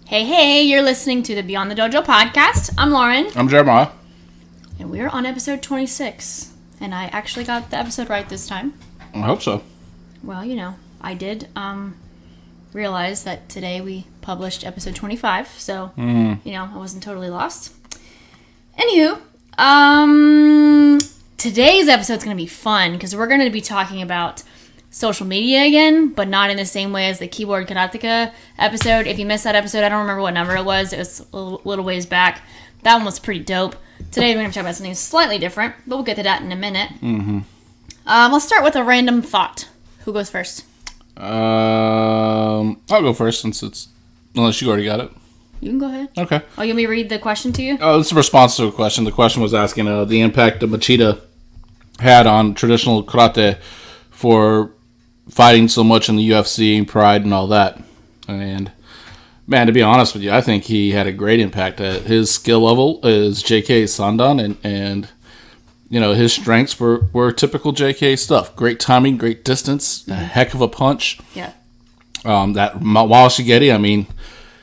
Hey, you're listening to the Beyond the Dojo podcast. I'm Lauren. I'm Jeremiah. And we're on episode 26. And I actually got the episode right this time. I hope so. Well, I did realize that today we published episode 25. So, I wasn't totally lost. Anywho, today's episode's going to be fun because we're going to be talking about social media again, but not in the same way as the keyboard karateka episode. If you missed that episode, I don't remember what number it was. It was a little ways back. That one was pretty dope. Today we're going to talk about something slightly different, but we'll get to that in a minute. Let's start with a random thought. Who goes first? I'll go first unless you already got it. You can go ahead. Okay. Oh, you want me to read the question to you? Oh, it's a response to a question. The question was asking the impact that Machida had on traditional karate for fighting so much in the UFC and Pride and all that. And, man, to be honest with you, I think he had a great impact. His skill level is JK Sandan, and his strengths were typical JK stuff. Great timing, great distance, a heck of a punch. Yeah. That Wall Shigeri, I mean,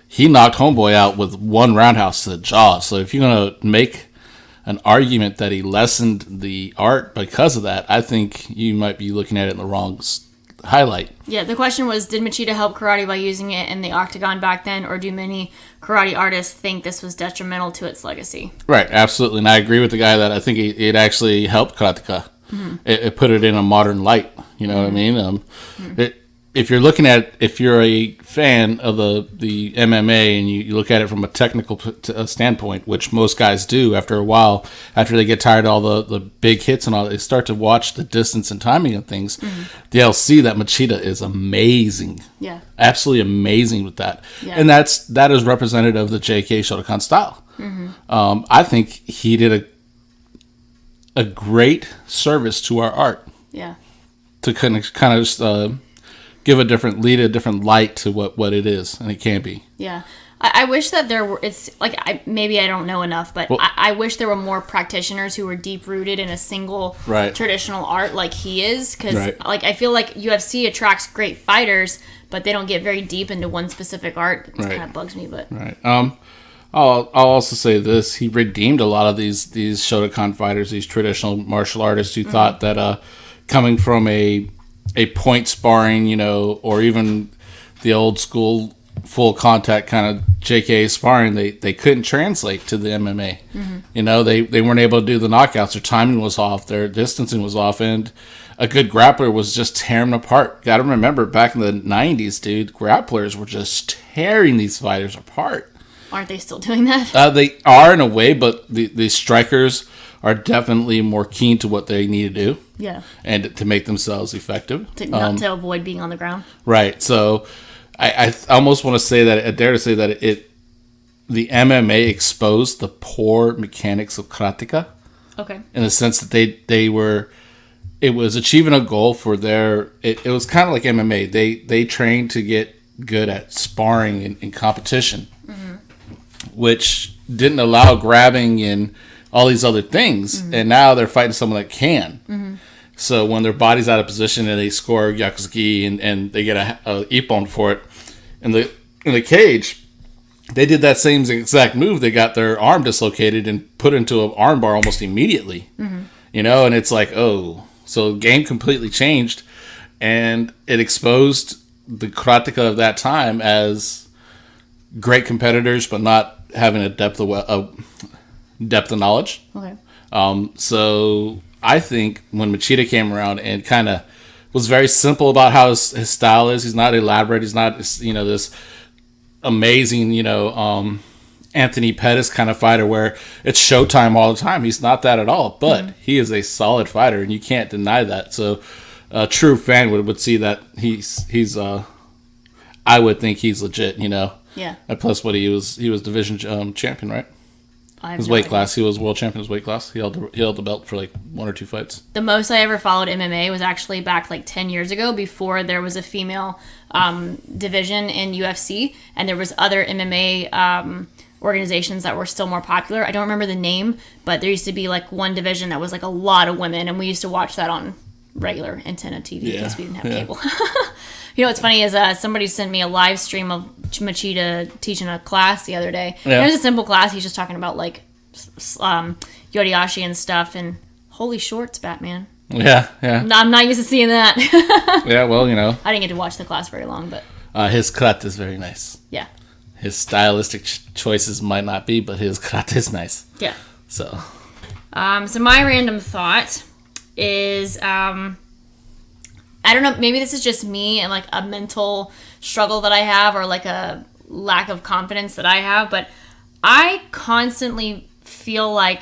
he knocked Homeboy out with one roundhouse to the jaw. So if you're going to make an argument that he lessened the art because of that, I think you might be looking at it in the wrong highlight. Yeah, the question was, did Machida help karate by using it in the octagon back then, or do many karate artists think this was detrimental to its legacy? Right, absolutely. And I agree with the guy that I think it actually helped karateka. It put it in a modern light. You know what I mean? If you're a fan of the MMA and you look at it from a technical standpoint, which most guys do after a while, after they get tired of all the big hits and all, they start to watch the distance and timing of things. They'll see that Machida is amazing. Yeah. Absolutely amazing with that. Yeah. And that is representative of the JK Shotokan style. I think he did a great service to our art. Yeah. To kind of give a different light to what it is, and it can be. Yeah. I wish that there were, maybe I don't know enough, but I wish there were more practitioners who were deep-rooted in a single traditional art like he is, because I feel like UFC attracts great fighters, but they don't get very deep into one specific art. It kind of bugs me, but... Right. I'll also say this. He redeemed a lot of these Shotokan fighters, these traditional martial artists who thought that coming from a point sparring, or even the old school full contact kind of JK sparring, they couldn't translate to the MMA. They weren't able to do the knockouts. Their timing was off. Their distancing was off. And a good grappler was just tearing them apart. Got to remember, back in the 90s, dude, grapplers were just tearing these fighters apart. Aren't they still doing that? They are in a way, but the strikers are definitely more keen to what they need to do. Yeah. And to make themselves effective. To avoid being on the ground. Right. So I almost want to say that, I dare to say that the MMA exposed the poor mechanics of karateka. Okay. In the sense that it was achieving a goal for it was kind of like MMA. They trained to get good at sparring in competition, which didn't allow grabbing and all these other things, and now they're fighting someone that can. So when their body's out of position and they score Yakuzuki and they get a ippon for it, in the cage, they did that same exact move. They got their arm dislocated and put into an arm bar almost immediately. And it's like, oh, so the game completely changed, and it exposed the karateka of that time as great competitors, but not having a depth of knowledge. Okay. So I think when Machida came around and kind of was very simple about how his style is, he's not elaborate. He's not, this amazing, Anthony Pettis kind of fighter where it's showtime all the time. He's not that at all, but he is a solid fighter, and you can't deny that. So a true fan would see that he's I would think he's legit, Yeah. And plus, he was division champion, right? His weight class. He was world champion in his weight class. He held the belt for like 1 or 2 fights. The most I ever followed MMA was actually back like 10 years ago, before there was a female division in UFC, and there was other MMA organizations that were still more popular. I don't remember the name, but there used to be like one division that was like a lot of women, and we used to watch that on regular antenna TV because we didn't have cable. What's funny is somebody sent me a live stream of Machida teaching a class the other day. Yeah. It was a simple class. He's just talking about like Yoriashi and stuff, and holy shorts, Batman. Yeah. I'm not used to seeing that. Yeah, well, I didn't get to watch the class very long, but his karate is very nice. Yeah. His stylistic choices might not be, but his karate is nice. Yeah. So my random thought is, I don't know, maybe this is just me and like a mental struggle that I have, or like a lack of confidence that I have, but I constantly feel like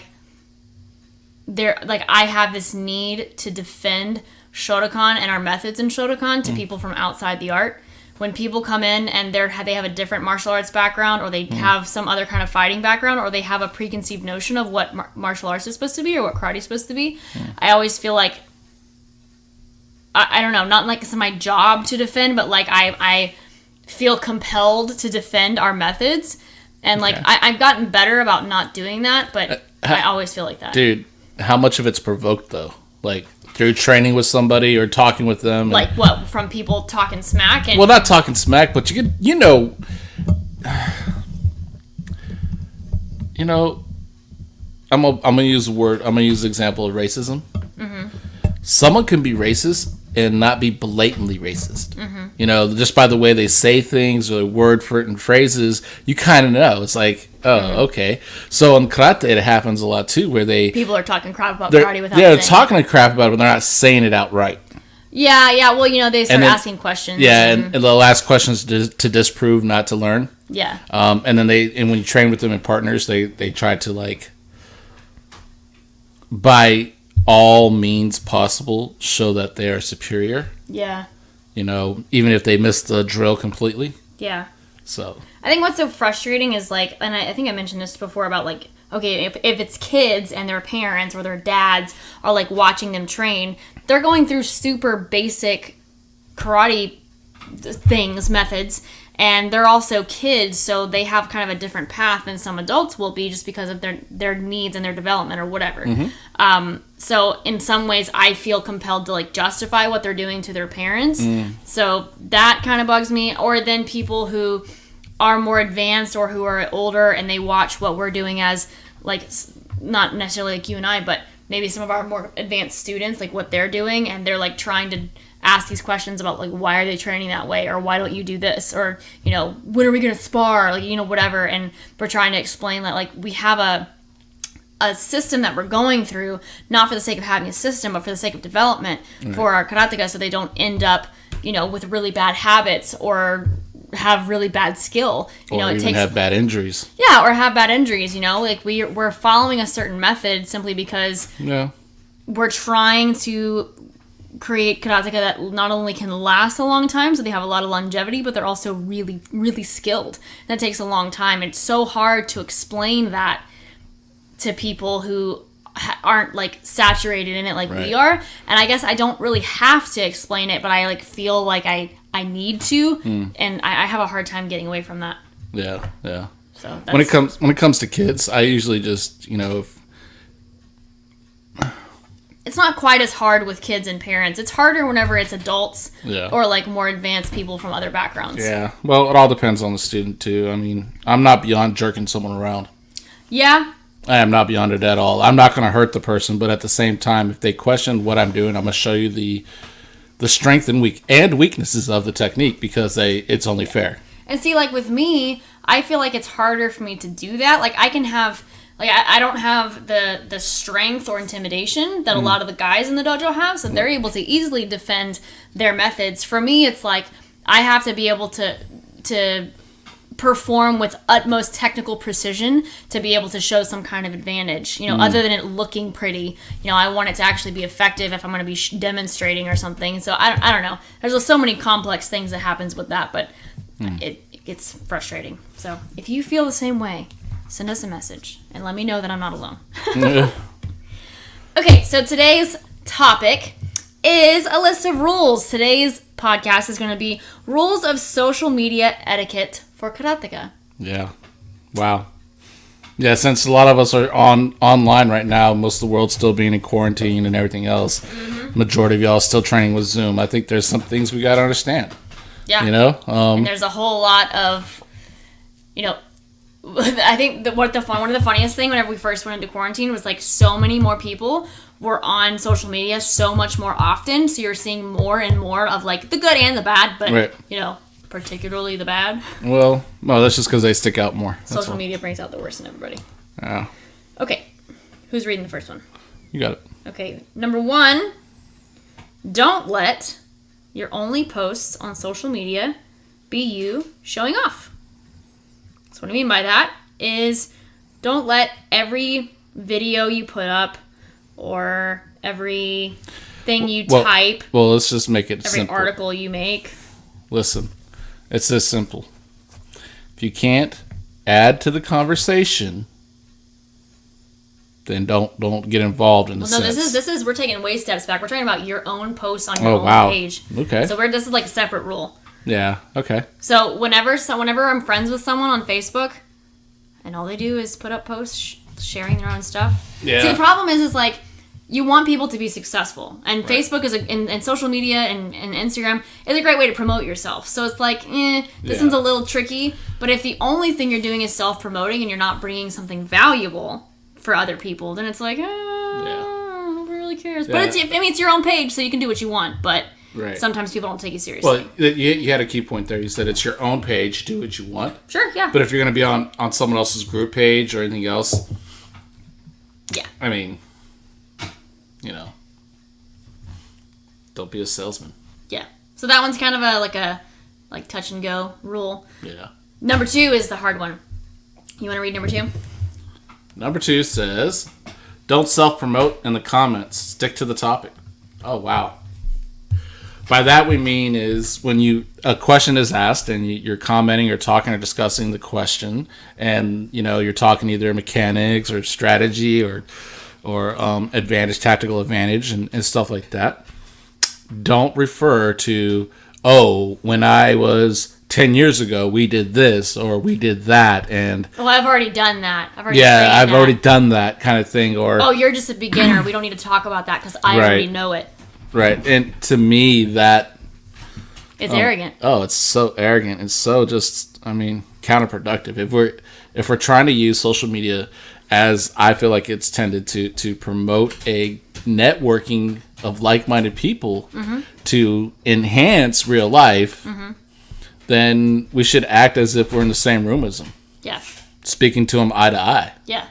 I have this need to defend Shotokan and our methods in Shotokan to people from outside the art. When people come in and they have a different martial arts background, or they have some other kind of fighting background, or they have a preconceived notion of what martial arts is supposed to be or what karate is supposed to be, I always feel like, I don't know, not like it's my job to defend, but like I feel compelled to defend our methods. And like I've gotten better about not doing that, but I always feel like that. Dude, how much of it's provoked though? Like through training with somebody or talking with them? Like what? From people talking smack? And, well, not talking smack, but I'm gonna use the example of racism. Mm-hmm. Someone can be racist and not be blatantly racist. Mm-hmm. Just by the way they say things or word for it and phrases, you kind of know. It's like, okay. So in karate, it happens a lot too, where people are talking crap about karate without they're saying talking crap about it, but they're not saying it outright. Yeah. Well, they start asking questions. Yeah, and they'll ask questions to disprove, not to learn. Yeah. And then when you train with them in partners, they try to like, by all means possible, show that they are superior. Yeah. Even if they miss the drill completely. Yeah. So I think what's so frustrating is like, and I think I mentioned this before about like, okay, if it's kids and their parents or their dads are like watching them train, they're going through super basic karate methods, and they're also kids, so they have kind of a different path than some adults will be, just because of their needs and their development or whatever. Mm-hmm. So in some ways, I feel compelled to like justify what they're doing to their parents. So that kind of bugs me. Or then people who are more advanced or who are older and they watch what we're doing as like, not necessarily like you and I, but maybe some of our more advanced students, like what they're doing, and they're like trying to ask these questions about like, why are they training that way, or why don't you do this, or when are we going to spar, like whatever. And we're trying to explain that like we have a system that we're going through, not for the sake of having a system, but for the sake of development for our karateka, so they don't end up with really bad habits or have really bad skill, or even have bad injuries. Yeah, or have bad injuries. Like we're following a certain method simply because we're trying to create karateka that not only can last a long time, so they have a lot of longevity, but they're also really, really skilled. That takes a long time. It's so hard to explain that to people who aren't like saturated in it like we are. And I guess I don't really have to explain it, but I like feel like I need to, and I have a hard time getting away from that. Yeah. So when it comes to kids, I usually just it's not quite as hard with kids and parents. It's harder whenever it's adults or like more advanced people from other backgrounds. Yeah. Well, it all depends on the student too. I mean, I'm not beyond jerking someone around. Yeah. I am not beyond it at all. I'm not going to hurt the person, but at the same time, if they question what I'm doing, I'm going to show you the strength and weaknesses of the technique, because it's only fair. And see, like with me, I feel like it's harder for me to do that. Like I can have, like I don't have the strength or intimidation that a lot of the guys in the dojo have, so they're able to easily defend their methods. For me, it's like I have to be able to perform with utmost technical precision to be able to show some kind of advantage, other than it looking pretty. I want it to actually be effective if I'm going to be demonstrating or something. So I don't know. There's just so many complex things that happens with that, but it gets frustrating. So if you feel the same way, send us a message and let me know that I'm not alone. Okay, so today's topic is a list of rules. Today's podcast is going to be rules of social media etiquette for karateka. Yeah. Wow. Yeah, since a lot of us are online right now, most of the world still being in quarantine and everything else, majority of y'all still training with Zoom. I think there's some things we got to understand. Yeah. You know? And there's a whole lot of, I think one of the funniest thing whenever we first went into quarantine was like so many more people were on social media so much more often. So you're seeing more and more of like the good and the bad, but particularly the bad. Well, that's just because they stick out more. Social media brings out the worst in everybody. Yeah. Okay. Who's reading the first one? You got it. Okay. Number 1, don't let your only posts on social media be you showing off. So what I mean by that is don't let every video you put up or every thing you type. Well, let's just make it every simple. article you make. Listen, it's this simple. If you can't add to the conversation, then don't get involved in the sense. This is we're taking way steps back. We're talking about your own posts on your own page. Okay. So this is like a separate rule. Yeah. Okay. So whenever I'm friends with someone on Facebook, and all they do is put up posts sharing their own stuff. Yeah. See, the problem is like you want people to be successful, and Facebook is and social media and Instagram is a great way to promote yourself. So it's like, this one's a little tricky. But if the only thing you're doing is self-promoting and you're not bringing something valuable for other people, then it's like, nobody really cares. Yeah. But it's your own page, so you can do what you want. But sometimes people don't take you seriously. Well, you had a key point there. You said it's your own page, do what you want. Sure, yeah. But if you're going to be on someone else's group page or anything else, I mean, don't be a salesman. Yeah. So that one's kind of a touch and go rule. Yeah. Number 2 is the hard one. You want to read number 2? Number 2 says, don't self-promote in the comments. Stick to the topic. Oh, wow. By that we mean is when a question is asked and you're commenting or talking or discussing the question, and you're talking either mechanics or strategy or tactical advantage and stuff like that. Don't refer to, when I was 10 years ago, we did this or we did that, and I've already done that. I've already done that kind of thing, or you're just a beginner. We don't need to talk about that because I already know it. Right, and to me that it's arrogant. It's so arrogant. It's so just, counterproductive. If we're trying to use social media as I feel like it's tended to promote a networking of like-minded people to enhance real life, then we should act as if we're in the same room as them. Yeah. Speaking to them eye to eye. Yeah.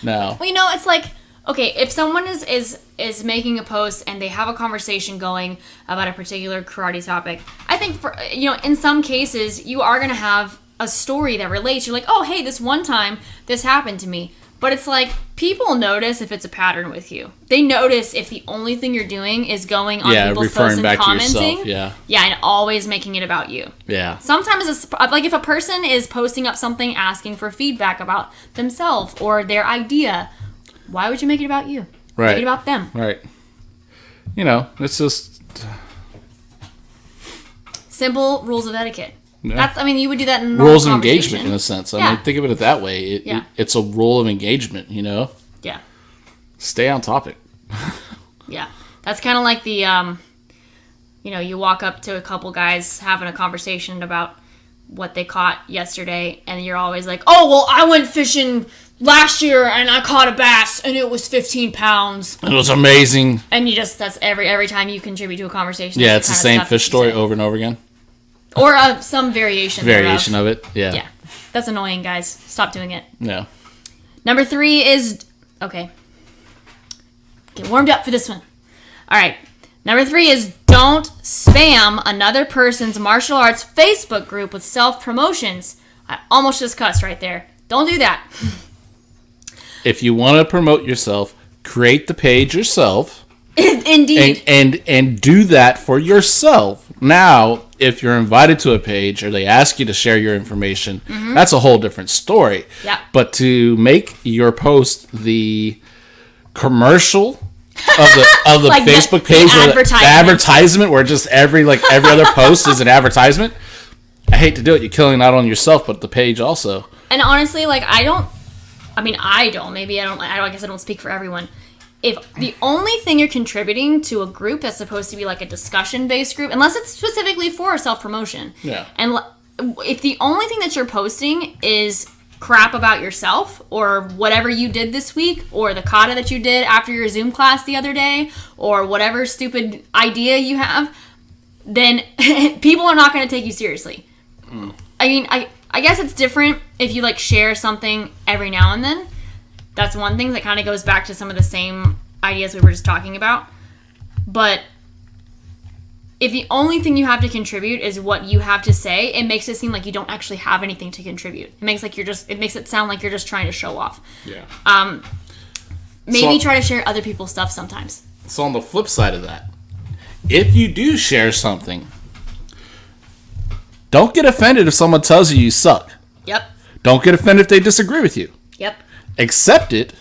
No. Well, it's like, okay, if someone is making a post and they have a conversation going about a particular karate topic, I think for in some cases you are going to have a story that relates. You're like, oh, hey, this one time this happened to me. But it's like, people notice if it's a pattern with you. They notice if the only thing you're doing is going on people's posts and commenting. Yeah, and always making it about you. Yeah. Sometimes it's like if a person is posting up something asking for feedback about themselves or their idea, why would you make it about you? Right. Make it about them. Right. It's just simple rules of etiquette. Yeah. You would do that in normal rules of engagement in a sense. Think of it that way. It's a rule of engagement, Yeah. Stay on topic. Yeah. That's kind of like the, you walk up to a couple guys having a conversation about what they caught yesterday, and you're always like, oh, well, I went fishing last year and I caught a bass and it was 15 pounds. It was amazing. And that's every time you contribute to a conversation. Yeah, it's the same fish story over and over again. Or some variation of it, yeah. Yeah. That's annoying, guys. Stop doing it. Yeah. Number 3 is... Okay. Get warmed up for this one. All right. Number 3 is don't spam another person's martial arts Facebook group with self-promotions. I almost just cussed right there. Don't do that. If you want to promote yourself, create the page yourself. Indeed. And do that for yourself. Now, if you're invited to a page or they ask you to share your information, that's a whole different story. Yeah. But to make your post the commercial of the like Facebook page or the advertisement where just every other post is an advertisement, I hate to do it. You're killing not only yourself but the page also. And honestly, I guess I don't speak for everyone. if the only thing you're contributing to a group that's supposed to be like a discussion-based group, unless it's specifically for self-promotion, and if the only thing that you're posting is crap about yourself or whatever you did this week or the kata that you did after your Zoom class the other day or whatever stupid idea you have, then people are not going to take you seriously. I mean, I guess it's different if you like share something every now and then. That's one thing that kind of goes back to some of the same ideas we were just talking about. But if the only thing you have to contribute is what you have to say, it makes it seem like you don't actually have anything to contribute. It makes it sound like you're just trying to show off. Yeah. Maybe try to share other people's stuff sometimes. So on the flip side of that, if you do share something, don't get offended if someone tells you suck. Yep. Don't get offended if they disagree with you. Yep. Accept it.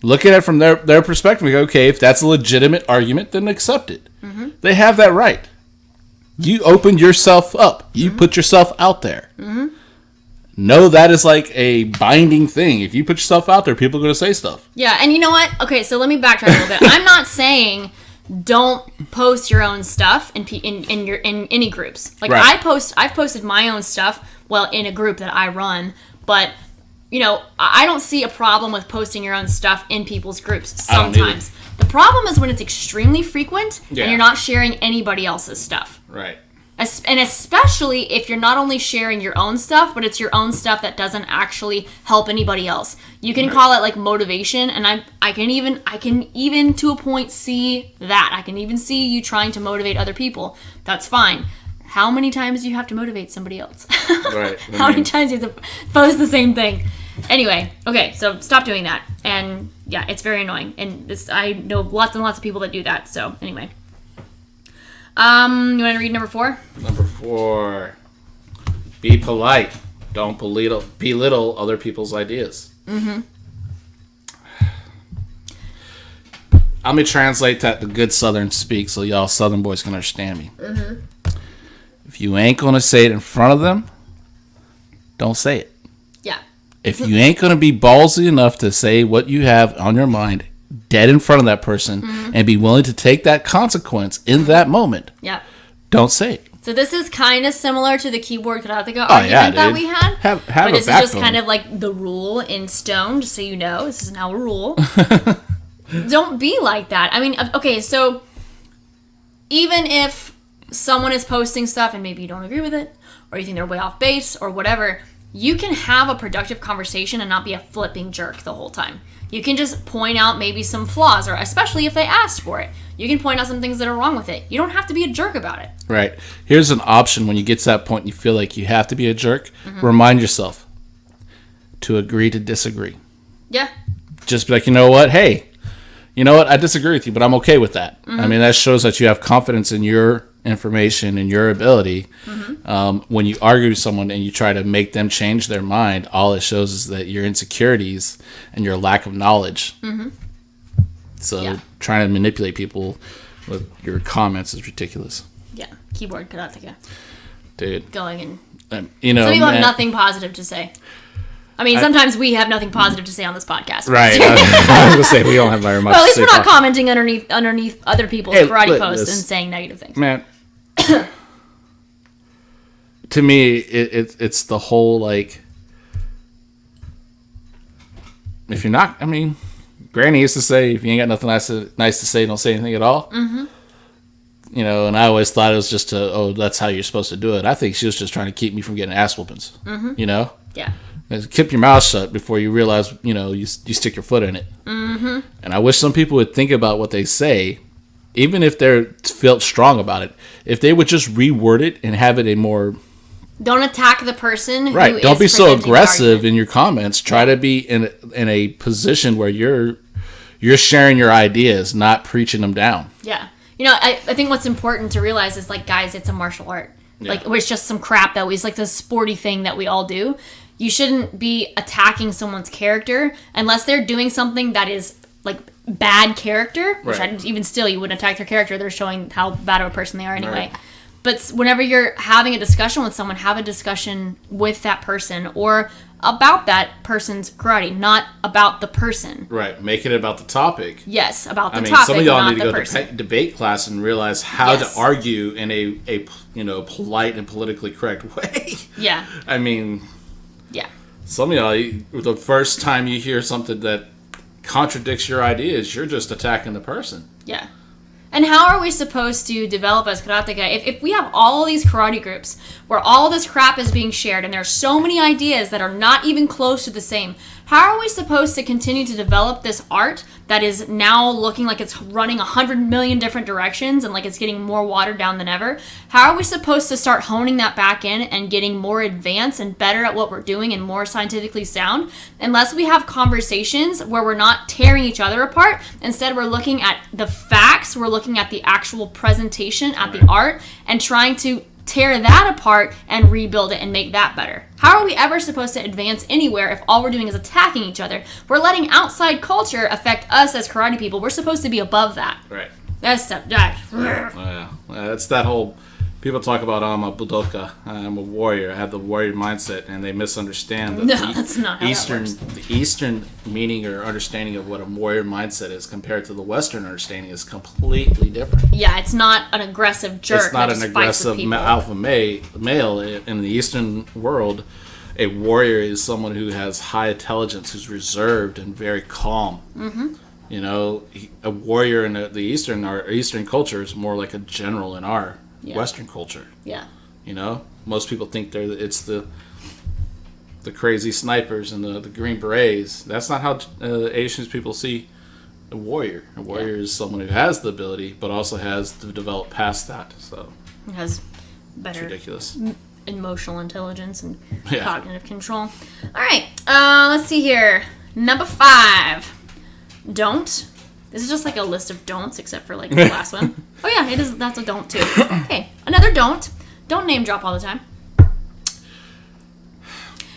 Look at it from their perspective. Go, okay, if that's a legitimate argument, then accept it. Mm-hmm. They have that right. You opened yourself up. You put yourself out there. Mm-hmm. No, that is like a binding thing. If you put yourself out there, people are going to say stuff. Yeah, and you know what? Okay, so let me backtrack a little bit. I'm not saying don't post your own stuff in any groups. Like right. I've posted my own stuff, well, in a group that I run, but you know, I don't see a problem with posting your own stuff in people's groups sometimes. The problem is when it's extremely frequent and you're not sharing anybody else's stuff. Right. And especially if you're not only sharing your own stuff, but it's your own stuff that doesn't actually help anybody else. You can call it like motivation, and I can even to a point see that. I can even see you trying to motivate other people. That's fine. How many times do you have to motivate somebody else? Right. How many times do you have to post the same thing? Anyway, okay, so stop doing that. And yeah, it's very annoying. And I know lots and lots of people that do that. So anyway. You want to read number 4? Number 4. Be polite. Don't belittle other people's ideas. Mm-hmm. I'm going to translate that to good Southern speak so y'all Southern boys can understand me. Mm-hmm. If you ain't going to say it in front of them, don't say it. Yeah. If you ain't going to be ballsy enough to say what you have on your mind dead in front of that person and be willing to take that consequence in that moment, don't say it. So this is kind of similar to the keyboard karateka argument that we had. Have but this is just backbone. kind of like the rule in stone, just so you know. This is now a rule. Don't be like that. I mean, okay, so even if someone is posting stuff and maybe you don't agree with it, or you think they're way off base, or whatever, you can have a productive conversation and not be a flipping jerk the whole time. You can just point out maybe some flaws, or especially if they asked for it. You can point out some things that are wrong with it. You don't have to be a jerk about it. Right. Here's an option when you get to that point and you feel like you have to be a jerk. Mm-hmm. Remind yourself to agree to disagree. Yeah. Just be like, you know what? Hey, you know what? I disagree with you, but I'm okay with that. Mm-hmm. I mean, that shows that you have confidence in your information and your ability. Mm-hmm. When you argue with someone and you try to make them change their mind, all it shows is that your insecurities and your lack of knowledge. Mm-hmm. So trying to manipulate people with your comments is ridiculous. Yeah, keyboard karateka. Dude. Going and you know, some people have nothing positive to say. I mean, sometimes we have nothing positive to say on this podcast. Right. I was going to say, we don't have very much. Well, at least we're not commenting underneath other people's karate posts and saying negative things. Man. To me, it's the whole, like, if you're not, I mean, Granny used to say, if you ain't got nothing nice to say, don't say anything at all. Mm-hmm. You know, and I always thought it was just that's how you're supposed to do it. I think she was just trying to keep me from getting ass whoopings. Mm-hmm. You know? Yeah. Keep your mouth shut before you realize, you know, you stick your foot in it. Mm-hmm. And I wish some people would think about what they say, even if they're felt strong about it. If they would just reword it and have it a more... Don't attack the person who right. Don't be so aggressive in your comments. Try to be in a position where you're sharing your ideas, not preaching them down. Yeah. You know, I think what's important to realize is, like, guys, it's a martial art. Yeah. Like, it's just some crap that it's like this sporty thing that we all do. You shouldn't be attacking someone's character unless they're doing something that is, like, bad character. Which even still, you wouldn't attack their character. They're showing how bad of a person they are anyway. Right. But whenever you're having a discussion with someone, have a discussion with that person. Or about that person's karate, not about the person. Right. Make it about the topic. Yes, about the topic, some of y'all not need to the go person. to debate class and realize how to argue in a polite and politically correct way. Yeah. I mean, yeah. Some of y'all, the first time you hear something that contradicts your ideas, you're just attacking the person. Yeah. And how are we supposed to develop as karateka if we have all these karate groups where all this crap is being shared and there are so many ideas that are not even close to the same? How are we supposed to continue to develop this art that is now looking like it's running 100 million different directions and like it's getting more watered down than ever? How are we supposed to start honing that back in and getting more advanced and better at what we're doing and more scientifically sound unless we have conversations where we're not tearing each other apart? Instead, we're looking at the facts, we're looking at the actual presentation, at the art, and trying to tear that apart and rebuild it and make that better. How are we ever supposed to advance anywhere if all we're doing is attacking each other? We're letting outside culture affect us as karate people. We're supposed to be above that. Right. That's stuff. Yeah. That's that whole... People talk about, I'm a budoka, I'm a warrior, I have the warrior mindset, and they misunderstand that that's not how that works. The Eastern meaning or understanding of what a warrior mindset is compared to the Western understanding is completely different. Yeah, it's not an aggressive jerk. It's not an aggressive alpha male. In the Eastern world, a warrior is someone who has high intelligence, who's reserved and very calm. Mm-hmm. You know, a warrior in the Eastern culture is more like a general in our Western culture. Yeah. You know, most people think it's the crazy snipers and the green berets. That's not how Asian people see a warrior. A warrior is someone who has the ability, but also has to develop past that. So it has better ridiculous emotional intelligence and cognitive control. All right, let's see here. Number 5. Don't. This is just like a list of don'ts, except for like the last one. Oh yeah, it is. That's a don't too. Okay, another don't. Don't name drop all the time.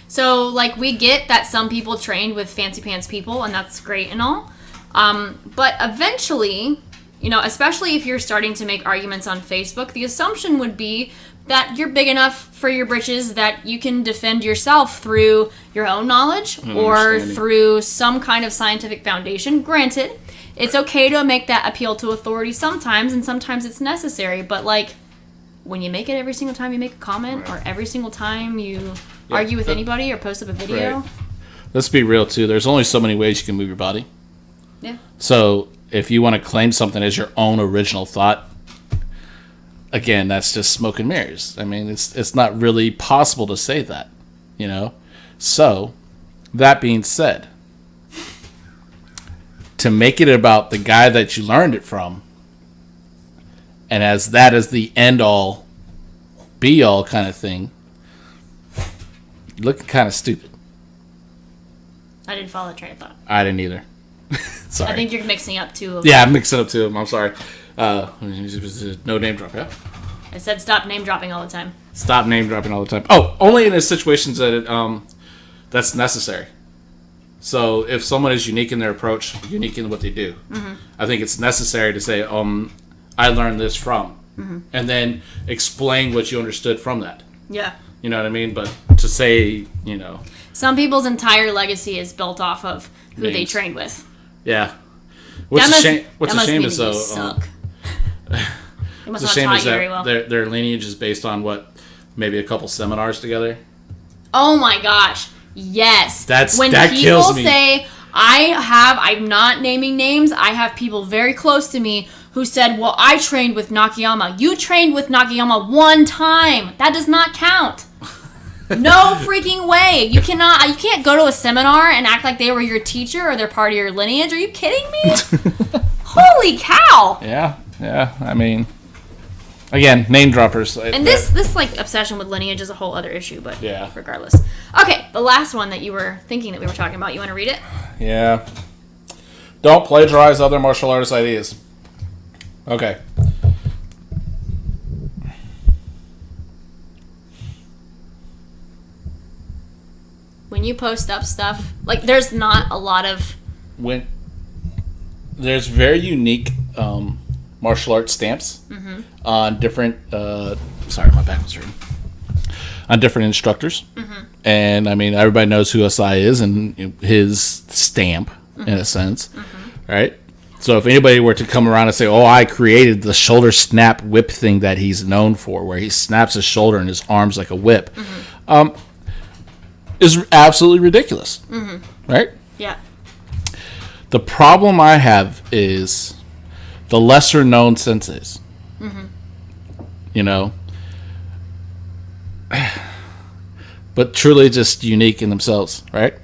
So like we get that some people trained with fancy pants people, and that's great and all. But eventually, you know, especially if you're starting to make arguments on Facebook, the assumption would be that you're big enough for your britches that you can defend yourself through your own knowledge or through some kind of scientific foundation. Granted, it's okay to make that appeal to authority sometimes, and sometimes it's necessary. But, like, when you make it every single time you make a comment or every single time you argue with anybody or post up a video. Right. Let's be real, too. There's only so many ways you can move your body. Yeah. So, if you want to claim something as your own original thought, again, that's just smoke and mirrors. I mean, it's not really possible to say that, you know? So, that being said, to make it about the guy that you learned it from, and as that is the end-all, be-all kind of thing, looking kind of stupid. I didn't follow the train of thought. I didn't either. Sorry. I think you're mixing up two of them. Yeah, I'm mixing up two of them. I'm sorry. No name drop, yeah? I said stop name dropping all the time. Stop name dropping all the time. Oh, only in the situations that that's necessary. So if someone is unique in their approach, unique in what they do, I think it's necessary to say, I learned this from, and then explain what you understood from that. Yeah. You know what I mean? But to say, you know... Some people's entire legacy is built off of who they trained with. Yeah. What's a shame is, though... suck. It must the not shame taught is you that very well. Their lineage is based on what, maybe a couple seminars together. Oh my gosh, yes. That kills me. When people say, I'm not naming names, I have people very close to me who said, well, I trained with Nakayama. You trained with Nakayama one time. That does not count. No freaking way. You can't go to a seminar and act like they were your teacher or they're part of your lineage. Are you kidding me? Holy cow. Yeah, I mean... Again, name droppers. And this like obsession with lineage is a whole other issue, but regardless. Okay, the last one that you were thinking that we were talking about. You want to read it? Yeah. Don't plagiarize other martial artists' ideas. Okay. When you post up stuff, like there's not a lot of... There's very unique... martial arts stamps on different sorry, my back was hurting, on different instructors, And I mean, everybody knows who SI is and his stamp, in a sense, right? So if anybody were to come around and say, oh, I created the shoulder snap whip thing that he's known for, where he snaps his shoulder and his arms like a whip, is absolutely ridiculous, right? Yeah. The problem I have is the lesser known senseis. You know? But truly just unique in themselves, right?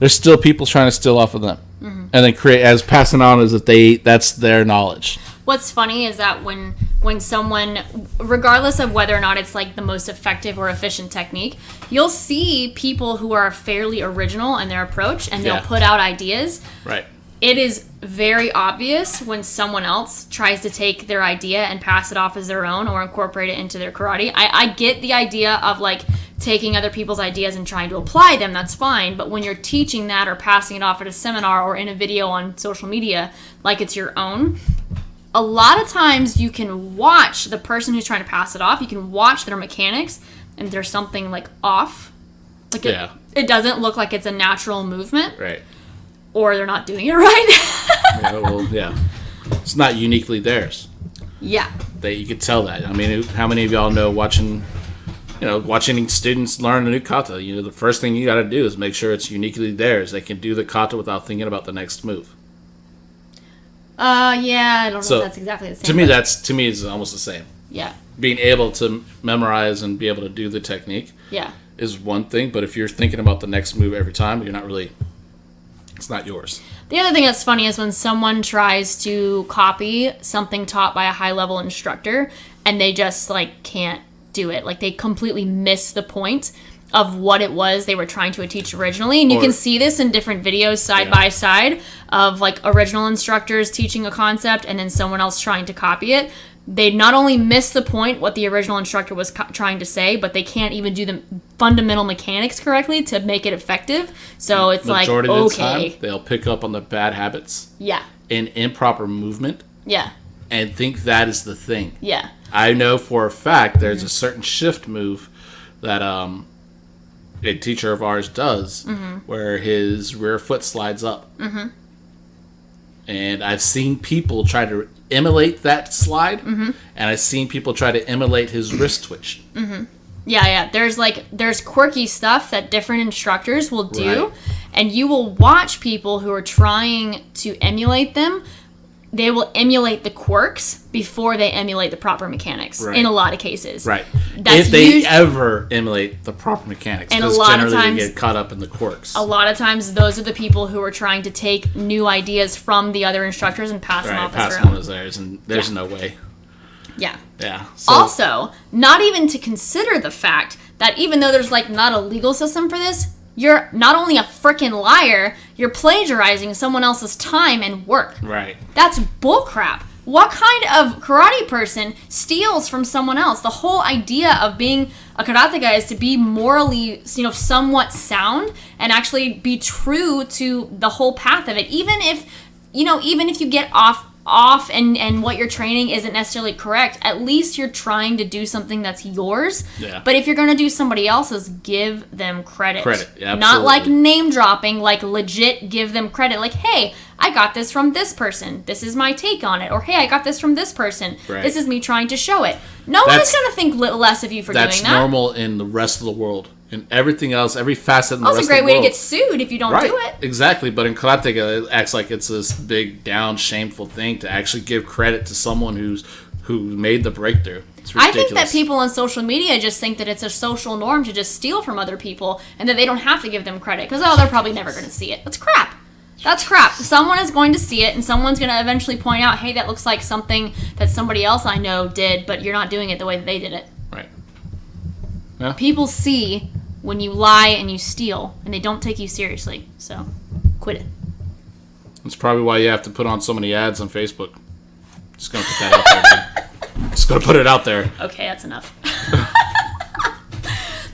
There's still people trying to steal off of them. And then create as passing on as if that's their knowledge. What's funny is that when someone, regardless of whether or not it's like the most effective or efficient technique, you'll see people who are fairly original in their approach and they'll put out ideas. Right. It is very obvious when someone else tries to take their idea and pass it off as their own or incorporate it into their karate. I get the idea of like taking other people's ideas and trying to apply them, that's fine. But when you're teaching that or passing it off at a seminar or in a video on social media like it's your own, a lot of times you can watch the person who's trying to pass it off, you can watch their mechanics, and there's something like off. Like it doesn't look like it's a natural movement. Right. Or they're not doing it right. It's not uniquely theirs. Yeah. You could tell that. I mean, how many of y'all know watching students learn a new kata, the first thing you got to do is make sure it's uniquely theirs. They can do the kata without thinking about the next move. Yeah, I don't know if that's exactly the same. To me, it's almost the same. Yeah. Being able to memorize and be able to do the technique is one thing, but if you're thinking about the next move every time, it's not yours. The other thing that's funny is when someone tries to copy something taught by a high-level instructor and they just, like, can't do it. Like, they completely miss the point of what it was they were trying to teach originally. And you can see this in different videos side by side of, like, original instructors teaching a concept and then someone else trying to copy it. They not only miss the point, what the original instructor was trying to say, but they can't even do the fundamental mechanics correctly to make it effective. So it's Majority of the time, they'll pick up on the bad habits. Yeah. And improper movement. Yeah. And think that is the thing. Yeah. I know for a fact there's a certain shift move that a teacher of ours does where his rear foot slides up. And I've seen people try to emulate that slide, and I've seen people try to emulate his wrist twitch. Yeah. There's quirky stuff that different instructors will do, and you will watch people who are trying to emulate them. They will emulate the quirks before they emulate the proper mechanics in a lot of cases. Right. If they ever emulate the proper mechanics. And a lot of times they get caught up in the quirks. A lot of times those are the people who are trying to take new ideas from the other instructors and pass them off as their own. As theirs, and there's no way. Yeah. Yeah. So, also, not even to consider the fact that even though there's like not a legal system for this, you're not only a freaking liar, you're plagiarizing someone else's time and work. Right. That's bullcrap. What kind of karate person steals from someone else? The whole idea of being a karateka is to be morally, somewhat sound and actually be true to the whole path of it. Even if you get off and what you're training isn't necessarily correct, at least you're trying to do something that's yours. Yeah. But if you're going to do somebody else's, give them credit. Yeah, not like name dropping, like legit give them credit. Like, hey, I got this from this person. This is my take on it. Or, hey, I got this from this person. Right. This is me trying to show it. No one's going to think less of you for doing that. That's normal in the rest of the world. And everything else, every facet in the rest of the world. Also a great way to get sued if you don't do it. Exactly. But in Karateka, it acts like it's this big, down, shameful thing to actually give credit to someone who made the breakthrough. It's ridiculous. I think that people on social media just think that it's a social norm to just steal from other people and that they don't have to give them credit because, they're probably never going to see it. That's crap. That's crap. Someone is going to see it and someone's going to eventually point out, hey, that looks like something that somebody else I know did, but you're not doing it the way that they did it. Right. Yeah. People see when you lie and you steal, and they don't take you seriously. So, quit it. That's probably why you have to put on so many ads on Facebook. Just gonna put that out there. Just gonna put it out there. Okay, that's enough.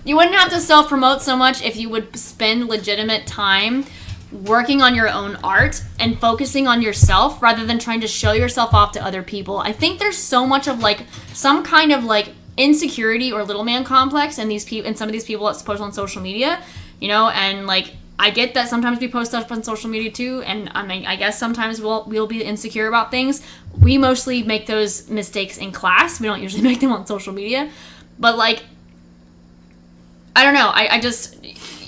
You wouldn't have to self-promote so much if you would spend legitimate time working on your own art and focusing on yourself rather than trying to show yourself off to other people. I think there's so much of like some kind of like insecurity or little man complex in these people, in some of these people that post on social media, you know, and like I get that sometimes we post stuff on social media too, and I mean, I guess sometimes we'll be insecure about things. We mostly make those mistakes in class. We don't usually make them on social media, but like, I don't know. I just,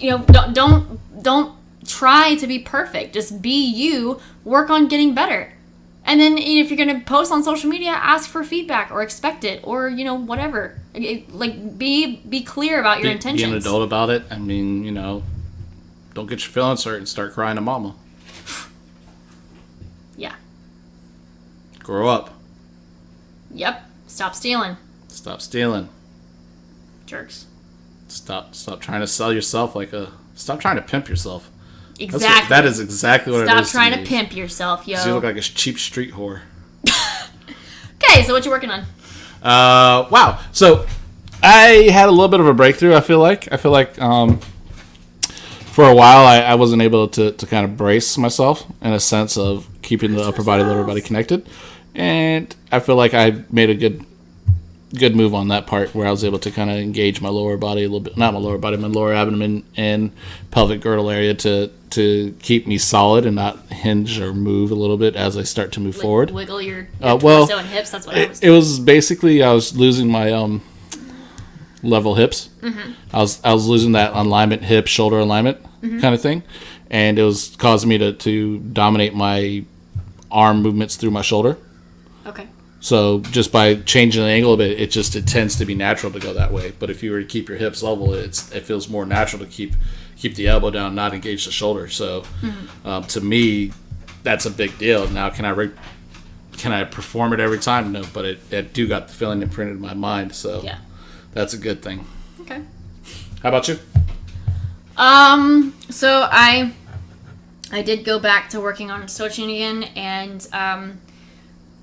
you know, don't try to be perfect. Just be you. Work on getting better. And then if you're going to post on social media, ask for feedback or expect it or, you know, whatever. Like, be clear about your intentions. Be an adult about it. I mean, you know, don't get your feelings hurt and start crying to mama. Yeah. Grow up. Yep. Stop stealing. Stop stealing. Jerks. Stop trying to sell yourself stop trying to pimp yourself. Exactly. That is exactly what it is. Stop trying to pimp yourself, yo. You look like a cheap street whore. Okay, so what you working on? Wow. So I had a little bit of a breakthrough, I feel like. For a while, I wasn't able to kind of brace myself in a sense of keeping the upper body, lower body connected. And I feel like I made a good move on that part where I was able to kind of engage my lower body a little bit, not my lower body, my lower abdomen and pelvic girdle area to keep me solid and not hinge or move a little bit as I start to move forward. Wiggle your torso and hips. That's what I was doing. It was basically I was losing my level hips. Mm-hmm. I was losing that alignment, hip shoulder alignment kind of thing, and it was causing me to dominate my arm movements through my shoulder. Okay. So just by changing the angle a bit, it tends to be natural to go that way. But if you were to keep your hips level, it feels more natural to keep the elbow down, not engage the shoulder. So to me, that's a big deal. Now, can I perform it every time? No, but it do got the feeling imprinted in my mind. So yeah, that's a good thing. Okay. How about you? So I did go back to working on Sochin again, and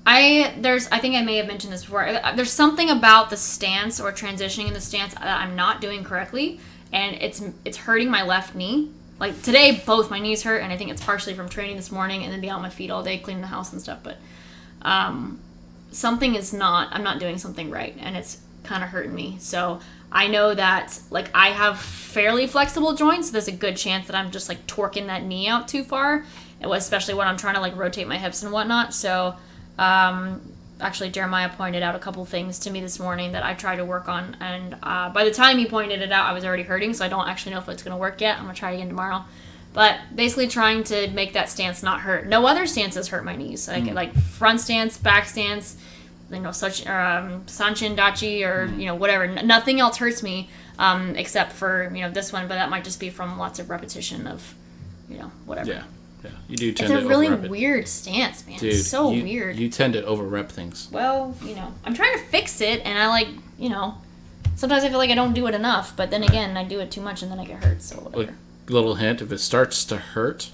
I think I may have mentioned this before. There's something about the stance or transitioning in the stance that I'm not doing correctly, and it's hurting my left knee. Like today, both my knees hurt, and I think it's partially from training this morning and then being on my feet all day cleaning the house and stuff. But something is not. I'm not doing something right, and it's kind of hurting me. So I know that like I have fairly flexible joints. So there's a good chance that I'm just like torquing that knee out too far, especially when I'm trying to like rotate my hips and whatnot. So. Actually, Jeremiah pointed out a couple things to me this morning that I tried to work on, and by the time he pointed it out, I was already hurting, so I don't actually know if it's going to work yet. I'm going to try it again tomorrow. But basically trying to make that stance not hurt. No other stances hurt my knees. Like front stance, back stance, you know, Sanchin Dachi, or, you know, whatever. Nothing else hurts me except for, you know, this one, but that might just be from lots of repetition of, you know, whatever. Yeah. Yeah, you do tend to overrep it. It's a really weird stance, man. Dude, it's so weird. You tend to over-rep things. Well, you know, I'm trying to fix it, and I like, you know, sometimes I feel like I don't do it enough, but then again, I do it too much, and then I get hurt, so whatever. Little hint, if it starts to hurt,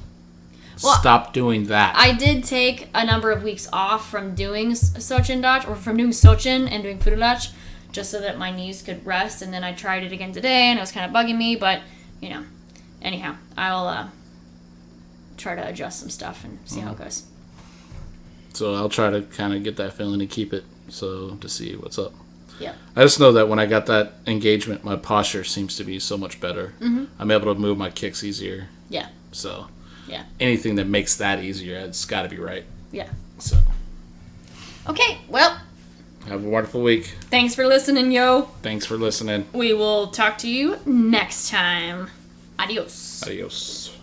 stop doing that. I did take a number of weeks off from doing Sochin Dach, or from doing Sochin and doing Fudulach, just so that my knees could rest, and then I tried it again today, and it was kind of bugging me, but, you know, anyhow, I'll, try to adjust some stuff and see how it goes. So I'll try to kind of get that feeling and keep it to see what's up. Yeah. I just know that when I got that engagement, my posture seems to be so much better. Mm-hmm. I'm able to move my kicks easier. Yeah. So yeah, anything that makes that easier, it's got to be right. Yeah. So. Okay, well. Have a wonderful week. Thanks for listening, yo. Thanks for listening. We will talk to you next time. Adios. Adios.